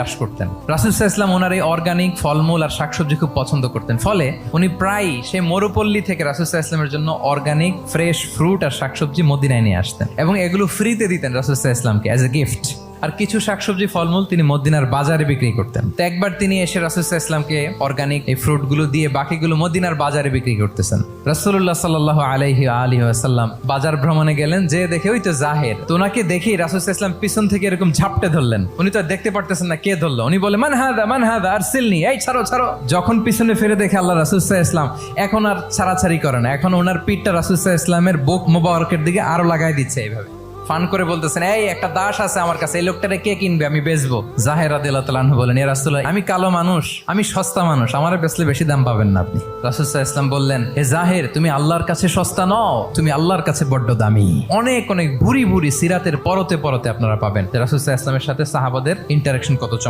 চাষ করতেন। রাসূল সাল্লাল্লাহু আলাইহি ওয়াসাল্লাম ওনার এই অর্গানিক ফলমূল আর শাকসবজি খুব পছন্দ করতেন। ফলে উনি প্রায় সেই মরুপল্লী থেকে রাসূল সাল্লাল্লাহু আলাইহি ওয়াসাল্লামের জন্য অর্গানিক ফ্রেশ ফ্রুট আর শাকসবজি মদিনায় নিয়ে আসতেন এবং এগুলো ফ্রিতে দিতেন রাসূল সাল্লাল্লাহু আলাইহি ওয়াসাল্লামকে অ্যাজ এ গিফট। আর কিছু শাকসবজি ফলমূল তিনি মদিনার বাজারে বিক্রি করতেন। তো একবার তিনি এসে রাসূল সাল্লাল্লাহু আলাইহি ওয়াসাল্লামকে অর্গানিক এই ফ্রুটগুলো দিয়ে বাকিগুলো মদিনার বাজারে বিক্রি করতেছেন। রাসূলুল্লাহ সাল্লাল্লাহু আলাইহি ওয়াসাল্লাম বাজার ভ্রমণে গেলেন, যে দেখে ওই তো জাহের। তো ওনাকে দেখেই রাসূল সাল্লাল্লাহু আলাইহি ওয়াসাল্লাম পিছন থেকে এরকম ঝাপটে ধরলেন। উনি তো দেখতে পারতেছেন না কে ধরলো। উনি বলে মান হাদা আরসিলনি, এই ছাড়ো ছাড়ো। যখন পিছনে ফিরে দেখে আল্লাহ রাসূল সাল্লাল্লাহু আলাইহি ওয়াসাল্লাম এখন আর ছাড়াছাড়ি করে না, এখন ওনার পিঠটা রাসূল সাল্লাল্লাহু আলাইহি ওয়াসাল্লামের বুক মোবারকের দিকে আরো লাগাই দিচ্ছে। এইভাবে ফান করে বলতেছেন, এই একটা দাস আছে আমার কাছে, এই লোকটারে কে কিনবে, আমি বেচবো। জাহের রাদিয়াল্লাহু তাআলা আনহু বলেন, ইয়া রাসূলুল্লাহ, আমি কালো মানুষ, আমি সস্তা মানুষ, আমারে বেচলে বেশি দাম পাবেন না আপনি। রাসূল সাল্লাল্লাহু আলাইহি ওয়াসাল্লাম বললেন, হে জাহের, তুমি আল্লাহর কাছে সস্তা নও, তুমি আল্লাহর কাছে বড্ড দামি। অনেক অনেক ভুরি ভুরি সিরাতের পরতে পরতে আপনারা পাবেন রাসূল সাল্লাল্লাহু আলাইহি ওয়াসাল্লামের সাথে সাহাবাদের ইন্টারেকশন কত চমৎকার।